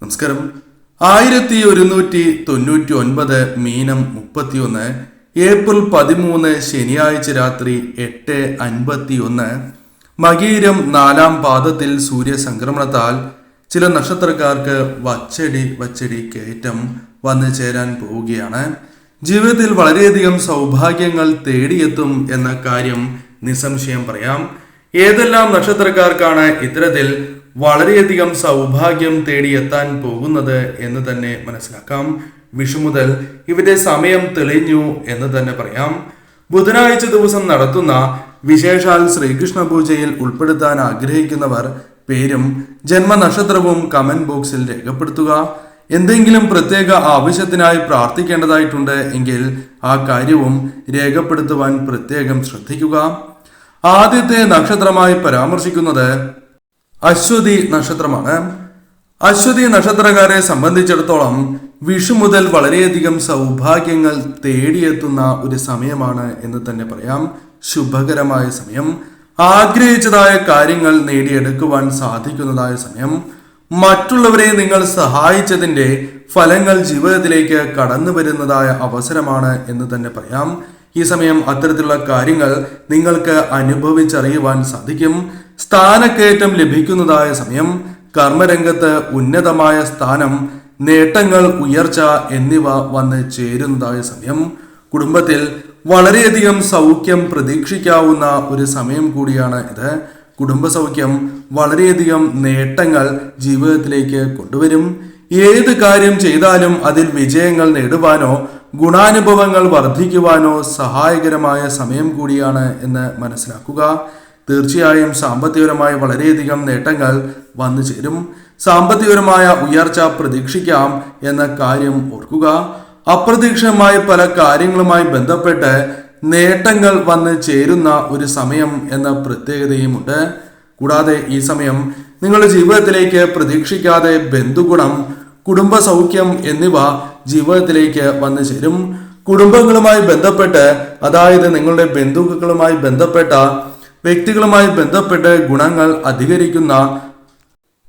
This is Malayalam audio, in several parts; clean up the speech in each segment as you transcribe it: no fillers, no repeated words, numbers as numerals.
നമസ്കാരം. 1199 മീനം 31 ഏപ്രിൽ 13 ശനിയാഴ്ച രാത്രി 8:51 മകീരം 4-ാം പാദത്തിൽ സൂര്യസംക്രമണത്താൽ ചില നക്ഷത്രക്കാർക്ക് വച്ചടി കയറ്റം വന്നു ചേരാൻ പോവുകയാണ്. ജീവിതത്തിൽ വളരെയധികം സൗഭാഗ്യങ്ങൾ തേടിയെത്തും എന്ന കാര്യം നിസ്സംശയം പറയാം. ഏതെല്ലാം നക്ഷത്രക്കാർക്കാണ് ഇത്തരത്തിൽ വളരെയധികം സൗഭാഗ്യം തേടിയെത്താൻ പോകുന്നത് എന്ന് തന്നെ മനസ്സിലാക്കാം. വിഷു മുതൽ ഇവരുടെ സമയം തെളിഞ്ഞു എന്ന് തന്നെ പറയാം. ബുധനാഴ്ച ദിവസം നടത്തുന്ന വിശേഷാൽ ശ്രീകൃഷ്ണ പൂജയിൽ ഉൾപ്പെടുത്താൻ ആഗ്രഹിക്കുന്നവർ പേരും ജന്മനക്ഷത്രവും കമന്റ് ബോക്സിൽ രേഖപ്പെടുത്തുക. എന്തെങ്കിലും പ്രത്യേക ആവശ്യത്തിനായി പ്രാർത്ഥിക്കേണ്ടതായിട്ടുണ്ട് എങ്കിൽ ആ കാര്യവും രേഖപ്പെടുത്തുവാൻ പ്രത്യേകം ശ്രദ്ധിക്കുക. ആദ്യത്തെ നക്ഷത്രമായി പരാമർശിക്കുന്നത് അശ്വതി നക്ഷത്രമാണ്. അശ്വതി നക്ഷത്രക്കാരെ സംബന്ധിച്ചിടത്തോളം വിഷു മുതൽ വളരെയധികം സൗഭാഗ്യങ്ങൾ തേടിയെത്തുന്ന ഒരു സമയമാണ് എന്ന് തന്നെ പറയാം. ശുഭകരമായ സമയം, ആഗ്രഹിച്ചതായ കാര്യങ്ങൾ നേടിയെടുക്കുവാൻ സാധിക്കുന്നതായ സമയം, മറ്റുള്ളവരെ നിങ്ങൾ സഹായിച്ചതിൻ്റെ ഫലങ്ങൾ ജീവിതത്തിലേക്ക് കടന്നു വരുന്നതായ അവസരമാണ് എന്ന് തന്നെ പറയാം. ഈ സമയം അത്തരത്തിലുള്ള കാര്യങ്ങൾ നിങ്ങൾക്ക് അനുഭവിച്ചറിയുവാൻ സാധിക്കും. സ്ഥാനക്കയറ്റം ലഭിക്കുന്നതായ സമയം, കർമ്മരംഗത്ത് ഉന്നതമായ സ്ഥാനം, നേട്ടങ്ങൾ, ഉയർച്ച എന്നിവ വന്ന് ചേരുന്നതായ സമയം, കുടുംബത്തിൽ വളരെയധികം സൗഖ്യം പ്രതീക്ഷിക്കാവുന്ന ഒരു സമയം കൂടിയാണ് ഇത്. കുടുംബ സൗഖ്യം വളരെയധികം നേട്ടങ്ങൾ ജീവിതത്തിലേക്ക് കൊണ്ടുവരും. ഏത് കാര്യം ചെയ്താലും അതിൽ വിജയങ്ങൾ നേടുവാനോ ഗുണാനുഭവങ്ങൾ വർദ്ധിക്കുവാനോ സഹായകരമായ സമയം കൂടിയാണ് എന്ന് മനസ്സിലാക്കുക. തീർച്ചയായും സാമ്പത്തികപരമായി വളരെയധികം നേട്ടങ്ങൾ വന്നു ചേരും. സാമ്പത്തികപരമായ ഉയർച്ച പ്രതീക്ഷിക്കാം എന്ന കാര്യം ഓർക്കുക. അപ്രതീക്ഷിതമായ പല കാര്യങ്ങളുമായി ബന്ധപ്പെട്ട് നേട്ടങ്ങൾ വന്ന് ചേരുന്ന ഒരു സമയം എന്ന പ്രത്യേകതയുമുണ്ട്. കൂടാതെ ഈ സമയം നിങ്ങളുടെ ജീവിതത്തിലേക്ക് പ്രതീക്ഷിക്കാതെ ബന്ധുഗുണം, കുടുംബ സൗഖ്യം എന്നിവ ജീവിതത്തിലേക്ക് വന്നു ചേരും. കുടുംബങ്ങളുമായി ബന്ധപ്പെട്ട്, അതായത് നിങ്ങളുടെ ബന്ധുക്കളുമായി ബന്ധപ്പെട്ട വ്യക്തികളുമായി ബന്ധപ്പെട്ട് ഗുണങ്ങൾ അധികരിക്കുന്ന,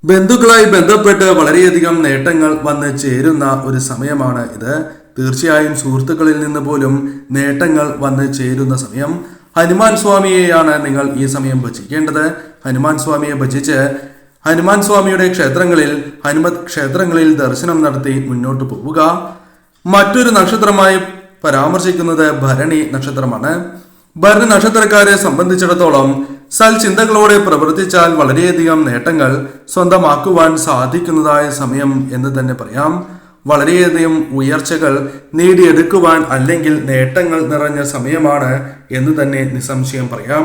ബന്ധുക്കളായി ബന്ധപ്പെട്ട് വളരെയധികം നേട്ടങ്ങൾ വന്ന് ചേരുന്ന ഒരു സമയമാണ് ഇത്. തീർച്ചയായും സുഹൃത്തുക്കളിൽ നിന്ന് പോലും നേട്ടങ്ങൾ വന്ന് ചേരുന്ന സമയം. ഹനുമാൻ സ്വാമിയെയാണ് നിങ്ങൾ ഈ സമയം ഭജിക്കേണ്ടത്. ഹനുമാൻ സ്വാമിയെ ഭജിച്ച് ഹനുമാൻ സ്വാമിയുടെ ഹനുമത് ക്ഷേത്രങ്ങളിൽ ദർശനം നടത്തി മുന്നോട്ട് പോവുക. മറ്റൊരു നക്ഷത്രമായി പരാമർശിക്കുന്നത് ഭരണി നക്ഷത്രമാണ്. ഭരണി നക്ഷത്രക്കാരെ സംബന്ധിച്ചിടത്തോളം സൽചിന്തകളോടെ പ്രവർത്തിച്ചാൽ വളരെയധികം നേട്ടങ്ങൾ സ്വന്തമാക്കുവാൻ സാധിക്കുന്നതായ സമയം എന്ന് തന്നെ പറയാം. വളരെയധികം ഉയർച്ചകൾ നേടിയെടുക്കുവാൻ അല്ലെങ്കിൽ നേട്ടങ്ങൾ നിറഞ്ഞ സമയമാണ് എന്ന് തന്നെ നിസ്സംശയം പറയാം.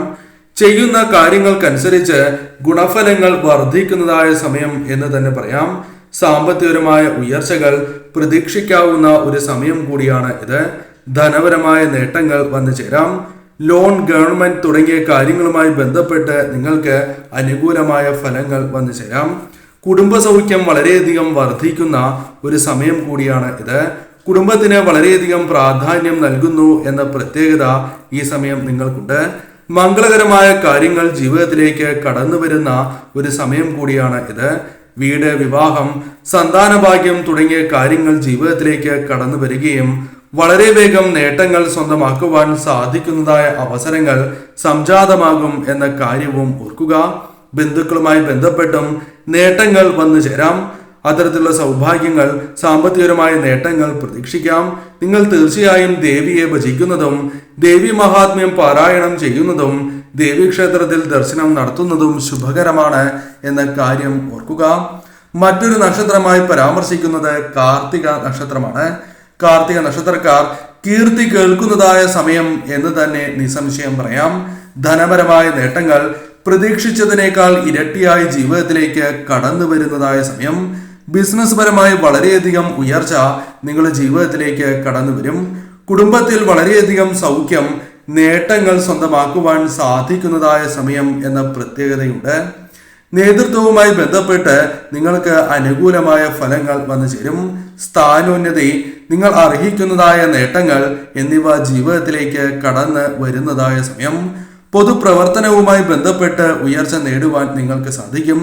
ചെയ്യുന്ന കാര്യങ്ങൾക്കനുസരിച്ച് ഗുണഫലങ്ങൾ വർദ്ധിക്കുന്നതായ സമയം എന്ന് തന്നെ പറയാം. സാമ്പത്തികപരമായ ഉയർച്ചകൾ പ്രതീക്ഷിക്കാവുന്ന ഒരു സമയം കൂടിയാണ് ഇത്. ധനപരമായ നേട്ടങ്ങൾ വന്നു ചേരാം. ലോൺ, ഗവൺമെന്റ് തുടങ്ങിയ കാര്യങ്ങളുമായി ബന്ധപ്പെട്ട് നിങ്ങൾക്ക് അനുകൂലമായ ഫലങ്ങൾ വന്നു ചേരാം. കുടുംബ സൗഖ്യം വളരെയധികം വർദ്ധിക്കുന്ന ഒരു സമയം കൂടിയാണ് ഇത്. കുടുംബത്തിന് വളരെയധികം പ്രാധാന്യം നൽകുന്നു എന്ന പ്രത്യേകത ഈ സമയം നിങ്ങൾക്കുണ്ട്. മംഗളകരമായ കാര്യങ്ങൾ ജീവിതത്തിലേക്ക് കടന്നു വരുന്ന ഒരു സമയം കൂടിയാണ് ഇത്. വീട്, വിവാഹം, സന്താനഭാഗ്യം തുടങ്ങിയ കാര്യങ്ങൾ ജീവിതത്തിലേക്ക് കടന്നു വരികയും വളരെ വേഗം നേട്ടങ്ങൾ സ്വന്തമാക്കുവാൻ സാധിക്കുന്നതായ അവസരങ്ങൾ സംജാതമാകും എന്ന കാര്യവും ഓർക്കുക. ബന്ധുക്കളുമായി ബന്ധപ്പെട്ടും നേട്ടങ്ങൾ വന്നു ചേരാം. അത്തരത്തിലുള്ള സൗഭാഗ്യങ്ങൾ, സാമ്പത്തികപരമായ നേട്ടങ്ങൾ പ്രതീക്ഷിക്കാം. നിങ്ങൾ തീർച്ചയായും ദേവിയെ ഭജിക്കുന്നതും ദേവി മഹാത്മ്യം പാരായണം ചെയ്യുന്നതും ദേവീക്ഷേത്രത്തിൽ ദർശനം നടത്തുന്നതും ശുഭകരമാണ് എന്ന കാര്യം ഓർക്കുക. മറ്റൊരു നക്ഷത്രമായി പരാമർശിക്കുന്നത് കാർത്തിക നക്ഷത്രമാണ്. കാർത്തിക നക്ഷത്രക്കാർ കീർത്തി കേൾക്കുന്നതായ സമയം എന്ന് തന്നെ നിസ്സംശയം പറയാം. ധനപരമായ നേട്ടങ്ങൾ പ്രതീക്ഷിച്ചതിനേക്കാൾ ഇരട്ടിയായി ജീവിതത്തിലേക്ക് കടന്നു വരുന്നതായ സമയം. ബിസിനസ് പരമായി വളരെയധികം ഉയർച്ച നിങ്ങളുടെ ജീവിതത്തിലേക്ക് കടന്നു വരും. കുടുംബത്തിൽ വളരെയധികം സൗഖ്യം, നേട്ടങ്ങൾ സ്വന്തമാക്കുവാൻ സാധിക്കുന്നതായ സമയം എന്ന പ്രത്യേകതയുണ്ട്. നേതൃത്വവുമായി ബന്ധപ്പെട്ട് നിങ്ങൾക്ക് അനുകൂലമായ ഫലങ്ങൾ വന്നു ചേരും. സ്ഥാനോന്നതി, നിങ്ങൾ അർഹിക്കുന്നതായ നേട്ടങ്ങൾ എന്നിവ ജീവിതത്തിലേക്ക് കടന്ന് വരുന്നതായ സമയം. പൊതുപ്രവർത്തനവുമായി ബന്ധപ്പെട്ട് ഉയർച്ച നേടുവാൻ നിങ്ങൾക്ക് സാധിക്കും.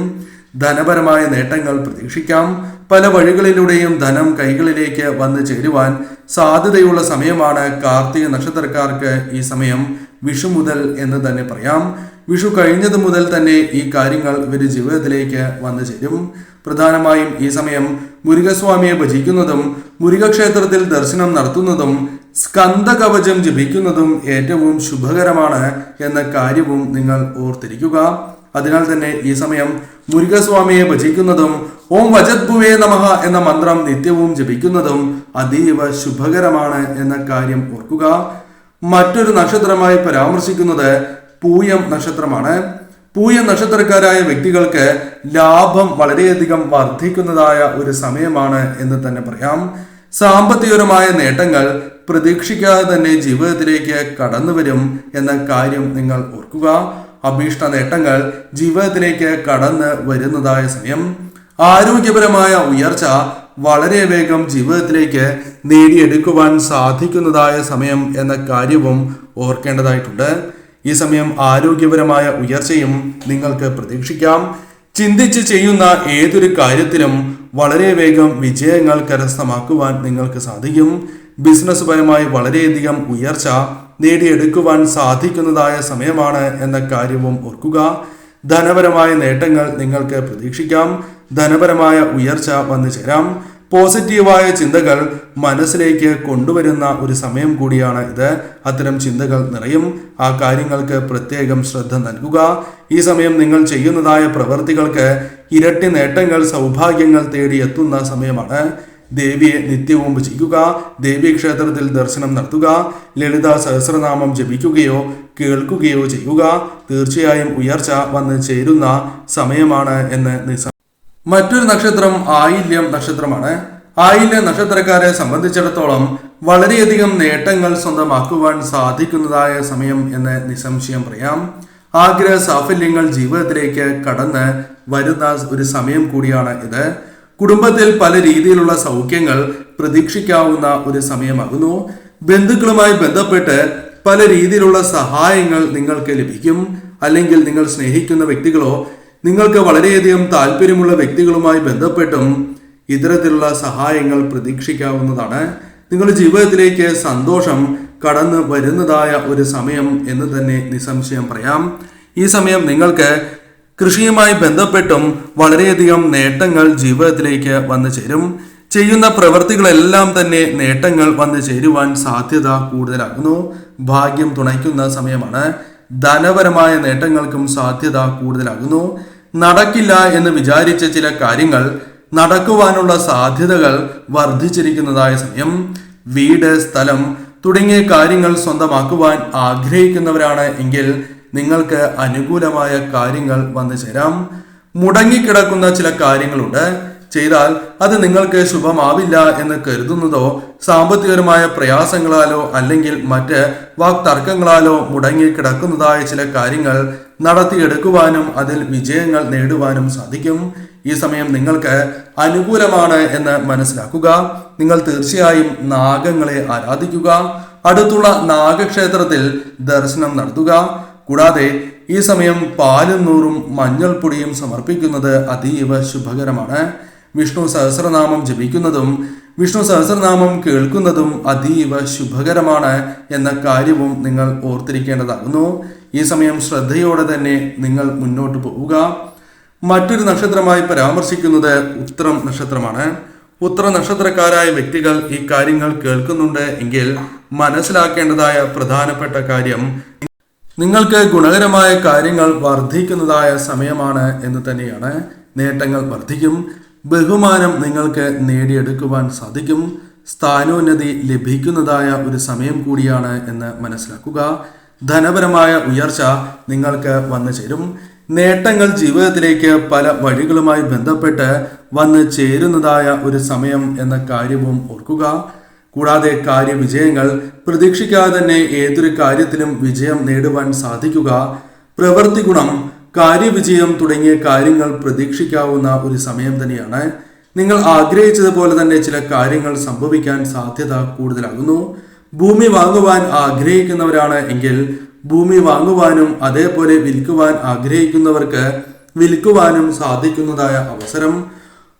ധനപരമായ നേട്ടങ്ങൾ പ്രതീക്ഷിക്കാം. പല വഴികളിലൂടെയും ധനം കൈകളിലേക്ക് വന്നു ചേരുവാൻ സാധ്യതയുള്ള സമയമാണ് കാർത്തിക നക്ഷത്രക്കാർക്ക് ഈ സമയം. വിഷു മുതൽ എന്ന് തന്നെ പറയാം. വിഷു കഴിഞ്ഞത് മുതൽ തന്നെ ഈ കാര്യങ്ങൾ ഇവർ ജീവിതത്തിലേക്ക് വന്നു ചേരും. പ്രധാനമായും ഈ സമയം മുരുകസ്വാമിയെ ഭജിക്കുന്നതും മുരുകക്ഷേത്രത്തിൽ ദർശനം നടത്തുന്നതും സ്കന്ദ കവചം ജപിക്കുന്നതും ഏറ്റവും ശുഭകരമാണ് എന്ന കാര്യവും നിങ്ങൾ ഓർത്തിരിക്കുക. അതിനാൽ തന്നെ ഈ സമയം മുരുകസ്വാമിയെ ഭജിക്കുന്നതും ഓം വജദ്ഭുവേ നമഃ എന്ന മന്ത്രം നിത്യവും ജപിക്കുന്നതും അതീവ ശുഭകരമാണ് എന്ന കാര്യം ഓർക്കുക. മറ്റൊരു നക്ഷത്രമായി പരാമർശിക്കുന്നത് പൂയം നക്ഷത്രമാണ്. പൂയം നക്ഷത്രക്കാരായ വ്യക്തികൾക്ക് ലാഭം വളരെയധികം വർദ്ധിക്കുന്നതായ ഒരു സമയമാണ് എന്ന് തന്നെ പറയാം. സാമ്പത്തികപരമായ നേട്ടങ്ങൾ പ്രതീക്ഷിക്കാതെ തന്നെ ജീവിതത്തിലേക്ക് കടന്നു വരും എന്ന കാര്യം നിങ്ങൾ ഓർക്കുക. അഭീഷ്ട നേട്ടങ്ങൾ ജീവിതത്തിലേക്ക് കടന്ന് വരുന്നതായ സമയം. ആരോഗ്യപരമായ ഉയർച്ച വളരെ വേഗം ജീവിതത്തിലേക്ക് നേടിയെടുക്കുവാൻ സാധിക്കുന്നതായ സമയം എന്ന കാര്യവും ഓർക്കേണ്ടതായിട്ടുണ്ട്. ഈ സമയം ആരോഗ്യപരമായ ഉയർച്ചയും നിങ്ങൾക്ക് പ്രതീക്ഷിക്കാം. ചിന്തിച്ച് ചെയ്യുന്ന ഏതൊരു കാര്യത്തിലും വളരെ വേഗം വിജയങ്ങൾ കരസ്ഥമാക്കുവാൻ നിങ്ങൾക്ക് സാധിക്കും. ബിസിനസ് പരമായി വളരെയധികം ഉയർച്ച നേടിയെടുക്കുവാൻ സാധിക്കുന്നതായ സമയമാണ് എന്ന കാര്യവും ഓർക്കുക. ധനപരമായ നേട്ടങ്ങൾ നിങ്ങൾക്ക് പ്രതീക്ഷിക്കാം. ധനപരമായ ഉയർച്ച വന്നു ചേരാം. പോസിറ്റീവായ ചിന്തകൾ മനസ്സിലേക്ക് കൊണ്ടുവരുന്ന ഒരു സമയം കൂടിയാണ് ഇത്. അത്തരം ചിന്തകൾ നിറയും. ആ കാര്യങ്ങൾക്ക് പ്രത്യേകം ശ്രദ്ധ നൽകുക. ഈ സമയം നിങ്ങൾ ചെയ്യുന്നതായ പ്രവൃത്തികൾക്ക് ഇരട്ടി നേട്ടങ്ങൾ, സൗഭാഗ്യങ്ങൾ തേടിയെത്തുന്ന സമയമാണ്. ദേവിയെ നിത്യവും ഭജിക്കുക. ദേവീ ക്ഷേത്രത്തിൽ ദർശനം നടത്തുക. ലളിത സഹസ്രനാമം ജപിക്കുകയോ കേൾക്കുകയോ ചെയ്യുക. തീർച്ചയായും ഉയർച്ച വന്ന് ചേരുന്ന സമയമാണ് എന്ന് മറ്റൊരു നക്ഷത്രം ആയില്യം നക്ഷത്രമാണ്. ആയില്യം നക്ഷത്രക്കാരെ സംബന്ധിച്ചിടത്തോളം വളരെയധികം നേട്ടങ്ങൾ സ്വന്തമാക്കുവാൻ സാധിക്കുന്നതായ സമയം എന്ന് നിസ്സംശയം പറയാം. ആഗ്രഹ സാഫല്യങ്ങൾ ജീവിതത്തിലേക്ക് കടന്ന് വരുന്ന ഒരു സമയം കൂടിയാണ് ഇത്. കുടുംബത്തിൽ പല രീതിയിലുള്ള സൗഖ്യങ്ങൾ പ്രതീക്ഷിക്കാവുന്ന ഒരു സമയമാകുന്നു. ബന്ധുക്കളുമായി ബന്ധപ്പെട്ട് പല രീതിയിലുള്ള സഹായങ്ങൾ നിങ്ങൾക്ക് ലഭിക്കും. അല്ലെങ്കിൽ നിങ്ങൾ സ്നേഹിക്കുന്ന വ്യക്തികളോ നിങ്ങൾക്ക് വളരെയധികം താല്പര്യമുള്ള വ്യക്തികളുമായി ബന്ധപ്പെട്ടും ഇത്തരത്തിലുള്ള സഹായങ്ങൾ പ്രതീക്ഷിക്കാവുന്നതാണ്. നിങ്ങളുടെ ജീവിതത്തിലേക്ക് സന്തോഷം കടന്നു വരുന്നതായ ഒരു സമയം എന്ന് തന്നെ നിസ്സംശയം പറയാം. ഈ സമയം നിങ്ങൾക്ക് കൃഷിയുമായി ബന്ധപ്പെട്ടും വളരെയധികം നേട്ടങ്ങൾ ജീവിതത്തിലേക്ക് വന്നു ചേരും. ചെയ്യുന്ന പ്രവൃത്തികളെല്ലാം തന്നെ നേട്ടങ്ങൾ വന്നു ചേരുവാൻ സാധ്യത കൂടുതലാകുന്നു. ഭാഗ്യം തുണയ്ക്കുന്ന സമയമാണ്. ധനപരമായ നേട്ടങ്ങൾക്കും സാധ്യത കൂടുതലാകുന്നു. നടക്കില്ല എന്ന് വിചാരിച്ച ചില കാര്യങ്ങൾ നടക്കുവാനുള്ള സാധ്യതകൾ വർദ്ധിച്ചിരിക്കുന്നതായ സമയം. വീട്, സ്ഥലം തുടങ്ങിയ കാര്യങ്ങൾ സ്വന്തമാക്കുവാൻ ആഗ്രഹിക്കുന്നവരാണ് എങ്കിൽ നിങ്ങൾക്ക് അനുകൂലമായ കാര്യങ്ങൾ വന്നു ചേരാം. മുടങ്ങിക്കിടക്കുന്ന ചില കാര്യങ്ങളുണ്ട്. ചെയ്താൽ അത് നിങ്ങൾക്ക് ശുഭമാവില്ല എന്ന് കരുതുന്നതോ സാമ്പത്തികപരമായ പ്രയാസങ്ങളാലോ അല്ലെങ്കിൽ മറ്റ് വാക്തർക്കങ്ങളാലോ മുടങ്ങിക്കിടക്കുന്നതായ ചില കാര്യങ്ങൾ നടത്തിയെടുക്കുവാനും അതിൽ വിജയങ്ങൾ നേടുവാനും സാധിക്കും. ഈ സമയം നിങ്ങൾക്ക് അനുകൂലമാണ് എന്ന് മനസ്സിലാക്കുക. നിങ്ങൾ തീർച്ചയായും നാഗങ്ങളെ ആരാധിക്കുക. അടുത്തുള്ള നാഗക്ഷേത്രത്തിൽ ദർശനം നടത്തുക. കൂടാതെ ഈ സമയം പാലും നൂറും മഞ്ഞൾപ്പൊടിയും സമർപ്പിക്കുന്നത് അതീവ ശുഭകരമാണ്. വിഷ്ണു സഹസ്രനാമം ജപിക്കുന്നതും വിഷ്ണു സഹസ്രനാമം കേൾക്കുന്നതും അതീവ ശുഭകരമാണ് എന്ന കാര്യവും നിങ്ങൾ ഓർത്തിരിക്കേണ്ടതാകുന്നു. ഈ സമയം ശ്രദ്ധയോടെ തന്നെ നിങ്ങൾ മുന്നോട്ട് പോവുക. മറ്റൊരു നക്ഷത്രമായി പരാമർശിക്കുന്നത് ഉത്രം നക്ഷത്രമാണ്. ഉത്ര നക്ഷത്രക്കാരായ വ്യക്തികൾ ഈ കാര്യങ്ങൾ കേൾക്കുന്നുണ്ട് എങ്കിൽ മനസ്സിലാക്കേണ്ടതായ പ്രധാനപ്പെട്ട കാര്യം, നിങ്ങൾക്ക് ഗുണകരമായ കാര്യങ്ങൾ വർദ്ധിക്കുന്നതായ സമയമാണ് എന്ന് തന്നെയാണ്. നേട്ടങ്ങൾ വർദ്ധിക്കും. ബഹുമാനം നിങ്ങൾക്ക് നേടിയെടുക്കുവാൻ സാധിക്കും. സ്ഥാനോന്നതി ലഭിക്കുന്നതായ ഒരു സമയം കൂടിയാണ് എന്ന് മനസ്സിലാക്കുക. ധനപരമായ ഉയർച്ച നിങ്ങൾക്ക് വന്നു ചേരും. നേട്ടങ്ങൾ ജീവിതത്തിലേക്ക് പല വഴികളുമായി ബന്ധപ്പെട്ട് വന്ന് ചേരുന്നതായ ഒരു സമയം എന്ന കാര്യവും ഓർക്കുക. കൂടാതെ കാര്യവിജയങ്ങൾ പ്രതീക്ഷിക്കാതെ തന്നെ ഏതൊരു കാര്യത്തിലും വിജയം നേടുവാൻ സാധിക്കുക. പ്രവൃത്തി ഗുണം, കാര്യവിജയം തുടങ്ങിയ കാര്യങ്ങൾ പ്രതീക്ഷിക്കാവുന്ന ഒരു സമയം തന്നെയാണ്. നിങ്ങൾ ആഗ്രഹിച്ചതുപോലെ തന്നെ ചില കാര്യങ്ങൾ സംഭവിക്കാൻ സാധ്യത കൂടുതലാകുന്നു. ഭൂമി വാങ്ങുവാൻ ആഗ്രഹിക്കുന്നവരാണ് എങ്കിൽ ഭൂമി വാങ്ങുവാനും അതേപോലെ വിൽക്കുവാൻ ആഗ്രഹിക്കുന്നവർക്ക് വിൽക്കുവാനും സാധിക്കുന്നതായ അവസരം.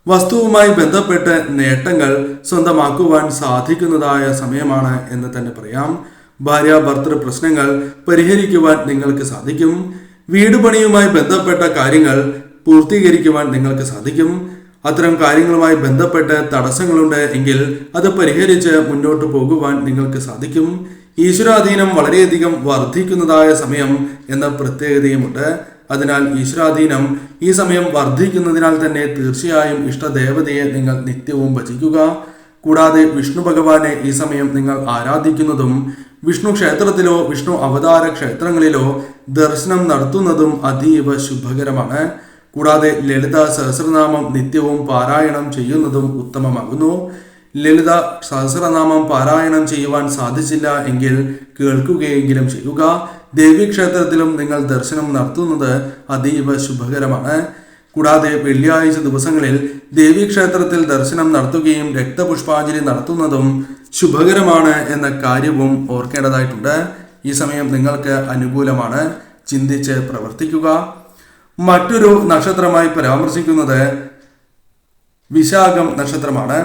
വസ്തുവുമായി ബന്ധപ്പെട്ട് നേട്ടങ്ങൾ സ്വന്തമാക്കുവാൻ സാധിക്കുന്നതായ സമയമാണ് എന്ന് തന്നെ പറയാം. ഭാര്യ ഭർത്തൃ പ്രശ്നങ്ങൾ പരിഹരിക്കുവാൻ നിങ്ങൾക്ക് സാധിക്കും. വീട് പണിയുമായി ബന്ധപ്പെട്ട കാര്യങ്ങൾ പൂർത്തീകരിക്കുവാൻ നിങ്ങൾക്ക് സാധിക്കും. അത്തരം കാര്യങ്ങളുമായി ബന്ധപ്പെട്ട് തടസ്സങ്ങളുണ്ട് എങ്കിൽ അത് പരിഹരിച്ച് മുന്നോട്ട് പോകുവാൻ നിങ്ങൾക്ക് സാധിക്കും. ഈശ്വരാധീനം വളരെയധികം വർദ്ധിക്കുന്നതായ സമയം എന്ന പ്രത്യേകതയുമുണ്ട്. അതിനാൽ ഈശ്വരാധീനം ഈ സമയം വർദ്ധിക്കുന്നതിനാൽ തന്നെ തീർച്ചയായും ഇഷ്ടദേവതയെ നിങ്ങൾ നിത്യവും ഭജിക്കുക. കൂടാതെ വിഷ്ണു ഭഗവാനെ ഈ സമയം നിങ്ങൾ ആരാധിക്കുന്നതും വിഷ്ണു ക്ഷേത്രത്തിലോ വിഷ്ണു അവതാര ക്ഷേത്രങ്ങളിലോ ദർശനം നടത്തുന്നതും അതീവ ശുഭകരമാണ്. കൂടാതെ ലളിത സഹസ്രനാമം നിത്യവും പാരായണം ചെയ്യുന്നതും ഉത്തമമാകുന്നു. ലളിത സഹസ്രനാമം പാരായണം ചെയ്യുവാൻ സാധിച്ചില്ല എങ്കിൽ കേൾക്കുകയെങ്കിലും ചെയ്യുക. ദേവീക്ഷേത്രത്തിലും നിങ്ങൾ ദർശനം നടത്തുന്നത് അതീവ ശുഭകരമാണ്. കൂടാതെ വെള്ളിയാഴ്ച ദിവസങ്ങളിൽ ദേവീക്ഷേത്രത്തിൽ ദർശനം നടത്തുകയും രക്തപുഷ്പാഞ്ജലി നടത്തുന്നതും ശുഭകരമാണ് എന്ന കാര്യവും ഓർക്കേണ്ടതായിട്ടുണ്ട്. ഈ സമയം നിങ്ങൾക്ക് അനുകൂലമാണ്. ചിന്തിച്ച് പ്രവർത്തിക്കുക. മറ്റൊരു നക്ഷത്രമായി പരാമർശിക്കുന്നത് വിശാഖം നക്ഷത്രമാണ്.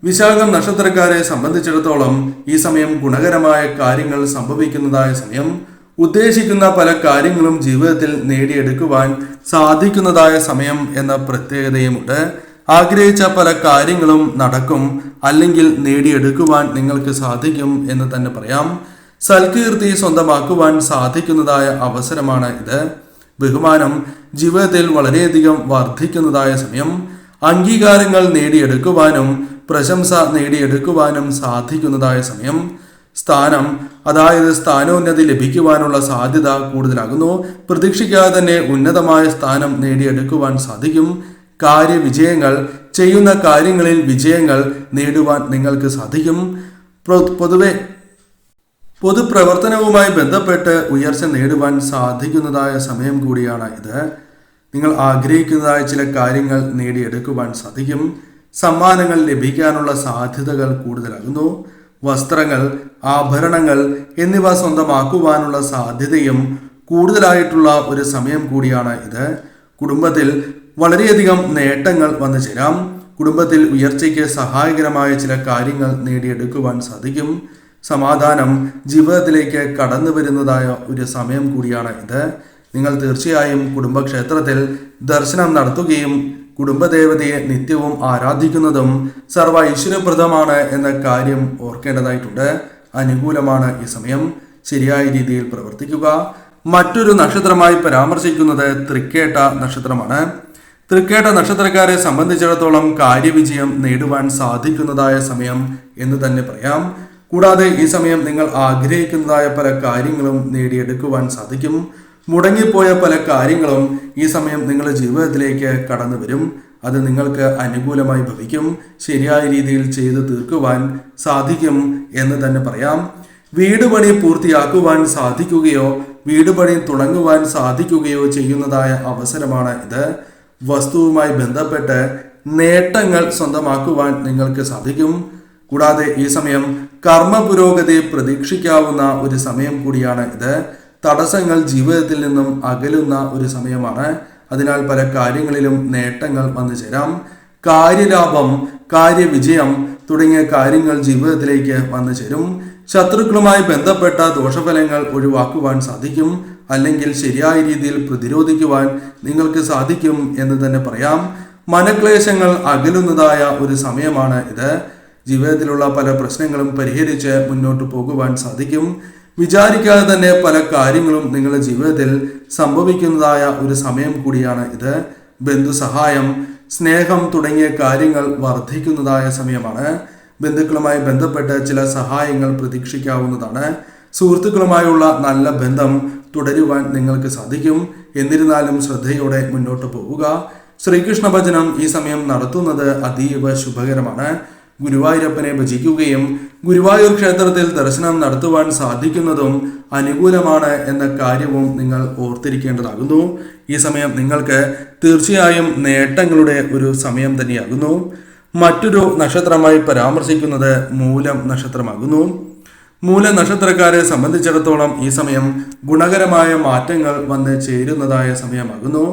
വിശാഖം നക്ഷത്രക്കാരെ സംബന്ധിച്ചിടത്തോളം ഈ സമയം ഗുണകരമായ കാര്യങ്ങൾ സംഭവിക്കുന്നതായ സമയം. ഉദ്ദേശിക്കുന്ന പല കാര്യങ്ങളും ജീവിതത്തിൽ നേടിയെടുക്കുവാൻ സാധിക്കുന്നതായ സമയം എന്ന പ്രത്യേകതയുമുണ്ട്. ആഗ്രഹിച്ച പല കാര്യങ്ങളും നടക്കും, അല്ലെങ്കിൽ നേടിയെടുക്കുവാൻ നിങ്ങൾക്ക് സാധിക്കും എന്ന് തന്നെ പറയാം. സൽകീർത്തി സ്വന്തമാക്കുവാൻ സാധിക്കുന്നതായ അവസരമാണ് ഇത്. ബഹുമാനം ജീവിതത്തിൽ വളരെയധികം വർദ്ധിക്കുന്നതായ സമയം. അംഗീകാരങ്ങൾ നേടിയെടുക്കുവാനും പ്രശംസ നേടിയെടുക്കുവാനും സാധിക്കുന്നതായ സമയം. സ്ഥാനം, അതായത് സ്ഥാനോന്നതി ലഭിക്കുവാനുള്ള സാധ്യത കൂടുതലാകുന്നു. പ്രതീക്ഷിക്കാതെ തന്നെ ഉന്നതമായ സ്ഥാനം നേടിയെടുക്കുവാൻ സാധിക്കും. കാര്യവിജയങ്ങൾ, ചെയ്യുന്ന കാര്യങ്ങളിൽ വിജയങ്ങൾ നേടുവാൻ നിങ്ങൾക്ക് സാധിക്കും. പൊതുപ്രവർത്തനവുമായി ബന്ധപ്പെട്ട് ഉയർച്ച നേടുവാൻ സാധിക്കുന്നതായ സമയം കൂടിയാണ് ഇത്. നിങ്ങൾ ആഗ്രഹിക്കുന്നതായ ചില കാര്യങ്ങൾ നേടിയെടുക്കുവാൻ സാധിക്കും. സമ്മാനങ്ങൾ ലഭിക്കാനുള്ള സാധ്യതകൾ കൂടുതലാകുന്നു. വസ്ത്രങ്ങൾ, ആഭരണങ്ങൾ എന്നിവ സ്വന്തമാക്കുവാനുള്ള സാധ്യതയും കൂടുതലായിട്ടുള്ള ഒരു സമയം കൂടിയാണ് ഇത്. കുടുംബത്തിൽ വളരെയധികം നേട്ടങ്ങൾ വന്നു ചേരാം. കുടുംബത്തിൽ ഉയർച്ചയ്ക്ക് സഹായകരമായ ചില കാര്യങ്ങൾ നേടിയെടുക്കുവാൻ സാധിക്കും. സമാധാനം ജീവിതത്തിലേക്ക് കടന്നു വരുന്നതായ ഒരു സമയം കൂടിയാണ് ഇത്. നിങ്ങൾ തീർച്ചയായും കുടുംബക്ഷേത്രത്തിൽ ദർശനം നടത്തുകയും കുടുംബദേവതയെ നിത്യവും ആരാധിക്കുന്നതും സർവ ഐശ്വര്യപ്രദമാണ് എന്ന കാര്യം ഓർക്കേണ്ടതായിട്ടുണ്ട്. അനുകൂലമാണ് ഈ സമയം. ശരിയായ രീതിയിൽ പ്രവർത്തിക്കുക. മറ്റൊരു നക്ഷത്രമായി പരാമർശിക്കുന്നത് തൃക്കേട്ട നക്ഷത്രമാണ്. തൃക്കേട്ട നക്ഷത്രക്കാരെ സംബന്ധിച്ചിടത്തോളം കാര്യവിജയം നേടുവാൻ സാധിക്കുന്നതായ സമയം എന്ന് തന്നെ പറയാം. കൂടാതെ ഈ സമയം നിങ്ങൾ ആഗ്രഹിക്കുന്നതായ പല കാര്യങ്ങളും നേടിയെടുക്കുവാൻ സാധിക്കും. മുടങ്ങിപ്പോയ പല കാര്യങ്ങളും ഈ സമയം നിങ്ങളുടെ ജീവിതത്തിലേക്ക് കടന്നു വരും. അത് നിങ്ങൾക്ക് അനുകൂലമായി ഭവിക്കും. ശരിയായ രീതിയിൽ ചെയ്തു തീർക്കുവാൻ സാധിക്കും എന്ന് തന്നെ പറയാം. വീട് പണി പൂർത്തിയാക്കുവാൻ സാധിക്കുകയോ വീട് പണി തുടങ്ങുവാൻ സാധിക്കുകയോ ചെയ്യുന്നതായ അവസരമാണ് ഇത്. വസ്തുവുമായി ബന്ധപ്പെട്ട് നേട്ടങ്ങൾ സ്വന്തമാക്കുവാൻ നിങ്ങൾക്ക് സാധിക്കും. കൂടാതെ ഈ സമയം കർമ്മ പുരോഗതി പ്രതീക്ഷിക്കാവുന്ന ഒരു സമയം കൂടിയാണ് ഇത്. തടസ്സങ്ങൾ ജീവിതത്തിൽ നിന്നും അകലുന്ന ഒരു സമയമാണ്. അതിനാൽ പല കാര്യങ്ങളിലും നേട്ടങ്ങൾ വന്നു ചേരാം. കാര്യലാഭം, കാര്യവിജയം തുടങ്ങിയ കാര്യങ്ങൾ ജീവിതത്തിലേക്ക് വന്നു ചേരും. ശത്രുക്കളുമായി ബന്ധപ്പെട്ട ദോഷഫലങ്ങൾ ഒഴിവാക്കുവാൻ സാധിക്കും, അല്ലെങ്കിൽ ശരിയായ രീതിയിൽ പ്രതിരോധിക്കുവാൻ നിങ്ങൾക്ക് സാധിക്കും എന്ന് തന്നെ പറയാം. മനക്ലേശങ്ങൾ അകലുന്നതായ ഒരു സമയമാണ് ഇത്. ജീവിതത്തിലുള്ള പല പ്രശ്നങ്ങളും പരിഹരിച്ച് മുന്നോട്ട് പോകുവാൻ സാധിക്കും. വിചാരിക്കാതെ തന്നെ പല കാര്യങ്ങളും നിങ്ങളുടെ ജീവിതത്തിൽ സംഭവിക്കുന്നതായ ഒരു സമയം കൂടിയാണ് ഇത്. ബന്ധുസഹായം, സ്നേഹം തുടങ്ങിയ കാര്യങ്ങൾ വർദ്ധിക്കുന്നതായ സമയമാണ്. ബന്ധുക്കളുമായി ബന്ധപ്പെട്ട് ചില സഹായങ്ങൾ പ്രതീക്ഷിക്കാവുന്നതാണ്. സുഹൃത്തുക്കളുമായുള്ള നല്ല ബന്ധം തുടരുവാൻ നിങ്ങൾക്ക് സാധിക്കും. എന്നിരുന്നാലും ശ്രദ്ധയോടെ മുന്നോട്ട് പോവുക. ശ്രീകൃഷ്ണ ഭജനം ഈ സമയം നടത്തുന്നത് അതീവ ശുഭകരമാണ്. ഗുരുവായൂരപ്പനെ ഭജിക്കുകയും ഗുരുവായൂർ ക്ഷേത്രത്തിൽ ദർശനം നടത്തുവാൻ സാധിക്കുന്നതും അനുകൂലമാണ് എന്ന കാര്യവും നിങ്ങൾ ഓർത്തിരിക്കേണ്ടതാകുന്നു. ഈ സമയം നിങ്ങൾക്ക് തീർച്ചയായും നേട്ടങ്ങളുടെ ഒരു സമയം തന്നെയാകുന്നു. മറ്റൊരു നക്ഷത്രമായി പരാമർശിക്കുന്നത് മൂലം നക്ഷത്രമാകുന്നു. മൂല നക്ഷത്രക്കാരെ സംബന്ധിച്ചിടത്തോളം ഈ സമയം ഗുണകരമായ മാറ്റങ്ങൾ വന്ന് ചേരുന്നതായ സമയമാകുന്നു.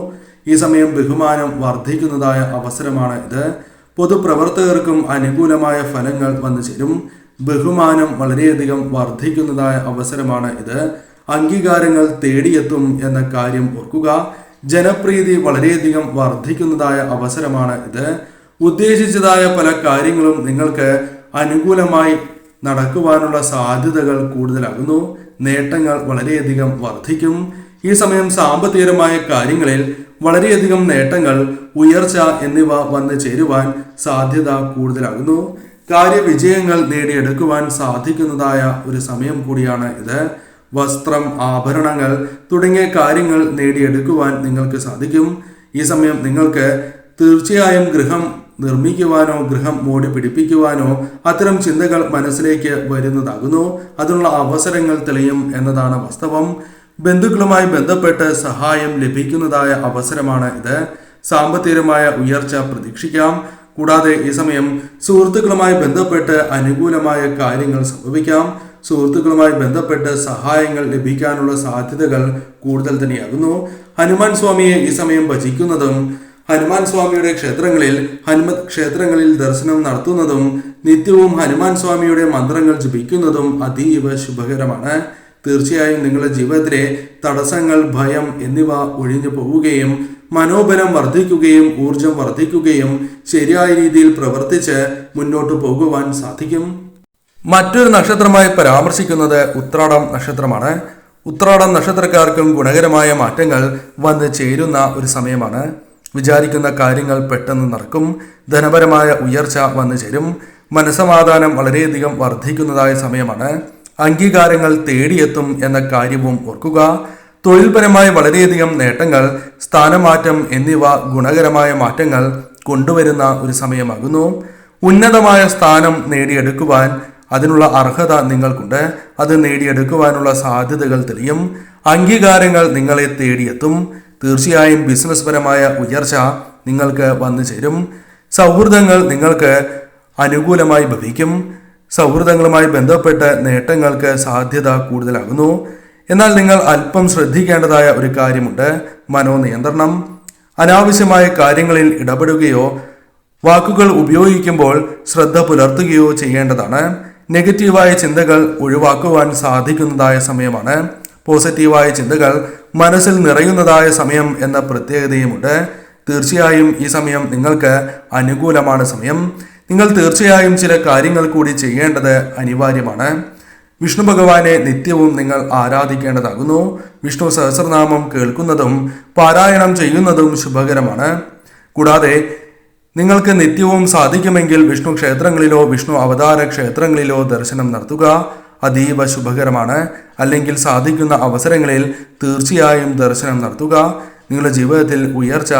ഈ സമയം ബഹുമാനം വർദ്ധിക്കുന്നതായ അവസരമാണ് ഇത്. പൊതുപ്രവർത്തകർക്കും അനുകൂലമായ ഫലങ്ങൾ വന്നു ചേരും. ബഹുമാനം വളരെയധികം വർദ്ധിക്കുന്നതായ അവസരമാണ് ഇത്. അംഗീകാരങ്ങൾ തേടിയെത്തും എന്ന കാര്യം ഓർക്കുക. ജനപ്രീതി വളരെയധികം വർദ്ധിക്കുന്നതായ അവസരമാണ് ഇത്. ഉദ്ദേശിച്ചതായ പല കാര്യങ്ങളും നിങ്ങൾക്ക് അനുകൂലമായി നടക്കുവാനുള്ള സാധ്യതകൾ കൂടുതലാകുന്നു. നേട്ടങ്ങൾ വളരെയധികം വർദ്ധിക്കും. ഈ സമയം സാമ്പത്തികപരമായ കാര്യങ്ങളിൽ വളരെയധികം നേട്ടങ്ങൾ, ഉയർച്ച എന്നിവ വന്നു ചേരുവാൻ സാധ്യത കൂടുതലാകുന്നു. കാര്യവിജയങ്ങൾ നേടിയെടുക്കുവാൻ സാധിക്കുന്നതായ ഒരു സമയം കൂടിയാണ് ഇത്. വസ്ത്രം, ആഭരണങ്ങൾ തുടങ്ങിയ കാര്യങ്ങൾ നേടിയെടുക്കുവാൻ നിങ്ങൾക്ക് സാധിക്കും. ഈ സമയം നിങ്ങൾക്ക് തീർച്ചയായും ഗൃഹം നിർമ്മിക്കുവാനോ ഗൃഹം മോടി പിടിപ്പിക്കുവാനോ അത്തരം ചിന്തകൾ മനസ്സിലേക്ക് വരുന്നതാകുന്നു. അതിനുള്ള അവസരങ്ങൾ തെളിയും എന്നതാണ് വാസ്തവം. ബന്ധുക്കളുമായി ബന്ധപ്പെട്ട് സഹായം ലഭിക്കുന്നതായ അവസരമാണ് ഇത്. സാമ്പത്തികമായ ഉയർച്ച പ്രതീക്ഷിക്കാം. കൂടാതെ ഈ സമയം സുഹൃത്തുക്കളുമായി ബന്ധപ്പെട്ട് അനുകൂലമായ കാര്യങ്ങൾ സംഭവിക്കാം. സുഹൃത്തുക്കളുമായി ബന്ധപ്പെട്ട് സഹായങ്ങൾ ലഭിക്കാനുള്ള സാധ്യതകൾ കൂടുതൽ തന്നെയാകുന്നു. ഹനുമാൻ സ്വാമിയെ ഈ സമയം ഭജിക്കുന്നതും ഹനുമാൻ സ്വാമിയുടെ ക്ഷേത്രങ്ങളിൽ ദർശനം നടത്തുന്നതും നിത്യവും ഹനുമാൻ സ്വാമിയുടെ മന്ത്രങ്ങൾ ജപിക്കുന്നതും അതീവ ശുഭകരമാണ്. തീർച്ചയായും നിങ്ങളുടെ ജീവിതത്തിലെ തടസ്സങ്ങൾ, ഭയം എന്നിവ ഒഴിഞ്ഞു പോവുകയും മനോബലം വർദ്ധിക്കുകയും ഊർജം വർദ്ധിക്കുകയും ശരിയായ രീതിയിൽ പ്രവർത്തിച്ച് മുന്നോട്ട് പോകുവാൻ സാധിക്കും. മറ്റൊരു നക്ഷത്രമായി പരാമർശിക്കുന്നത് ഉത്രാടം നക്ഷത്രമാണ്. ഉത്രാടം നക്ഷത്രക്കാർക്കും ഗുണകരമായ മാറ്റങ്ങൾ വന്ന് ചേരുന്ന ഒരു സമയമാണ്. വിചാരിക്കുന്ന കാര്യങ്ങൾ പെട്ടെന്ന് നടക്കും. ധനപരമായ ഉയർച്ച വന്നു ചേരും. മനസ്സമാധാനം വളരെയധികം വർദ്ധിക്കുന്നതായ സമയമാണ്. അംഗീകാരങ്ങൾ തേടിയെത്തും എന്ന കാര്യവും ഓർക്കുക. തൊഴിൽപരമായ വളരെയധികം നേട്ടങ്ങൾ, സ്ഥാനമാറ്റം എന്നിവ ഗുണകരമായ മാറ്റങ്ങൾ കൊണ്ടുവരുന്ന ഒരു സമയമാകുന്നു. ഉന്നതമായ സ്ഥാനം നേടിയെടുക്കുവാൻ അതിനുള്ള അർഹത നിങ്ങൾക്കുണ്ട്. അത് നേടിയെടുക്കുവാനുള്ള സാധ്യതകൾ തെളിയും. അംഗീകാരങ്ങൾ നിങ്ങളെ തേടിയെത്തും. തീർച്ചയായും ബിസിനസ് പരമായ ഉയർച്ച നിങ്ങൾക്ക് വന്നു ചേരും. സൗഹൃദങ്ങൾ നിങ്ങൾക്ക് അനുകൂലമായി ഭവിക്കും. സൗഹൃദങ്ങളുമായി ബന്ധപ്പെട്ട് നേട്ടങ്ങൾക്ക് സാധ്യത കൂടുതലാകുന്നു. എന്നാൽ നിങ്ങൾ അല്പം ശ്രദ്ധിക്കേണ്ടതായ ഒരു കാര്യമുണ്ട്: മനോനിയന്ത്രണം. അനാവശ്യമായ കാര്യങ്ങളിൽ ഇടപെടുകയോ വാക്കുകൾ ഉപയോഗിക്കുമ്പോൾ ശ്രദ്ധ പുലർത്തുകയോ ചെയ്യേണ്ടതാണ്. നെഗറ്റീവായ ചിന്തകൾ ഒഴിവാക്കുവാൻ സാധിക്കുന്നതായ സമയമാണ്. പോസിറ്റീവായ ചിന്തകൾ മനസ്സിൽ നിറയുന്നതായ സമയം എന്ന പ്രത്യേകതയുമുണ്ട്. തീർച്ചയായും ഈ സമയം നിങ്ങൾക്ക് അനുകൂലമാണ് സമയം. നിങ്ങൾ തീർച്ചയായും ചില കാര്യങ്ങൾ കൂടി ചെയ്യേണ്ടത് അനിവാര്യമാണ്. വിഷ്ണു ഭഗവാനെ നിത്യവും നിങ്ങൾ ആരാധിക്കേണ്ടതാകുന്നു. വിഷ്ണു സഹസ്രനാമം കേൾക്കുന്നതും പാരായണം ചെയ്യുന്നതും ശുഭകരമാണ്. കൂടാതെ നിങ്ങൾക്ക് നിത്യവും സാധിക്കുമെങ്കിൽ വിഷ്ണു ക്ഷേത്രങ്ങളിലോ വിഷ്ണു അവതാര ക്ഷേത്രങ്ങളിലോ ദർശനം നടത്തുക. അതീവ ശുഭകരമാണ്. അല്ലെങ്കിൽ സാധിക്കുന്ന അവസരങ്ങളിൽ തീർച്ചയായും ദർശനം നടത്തുക. നിങ്ങളുടെ ജീവിതത്തിൽ ഉയർച്ച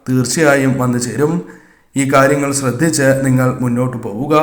തീർച്ചയായും വന്നു ചേരും. ഈ കാര്യങ്ങൾ ശ്രദ്ധിച്ച് നിങ്ങൾ മുന്നോട്ട് പോവുക.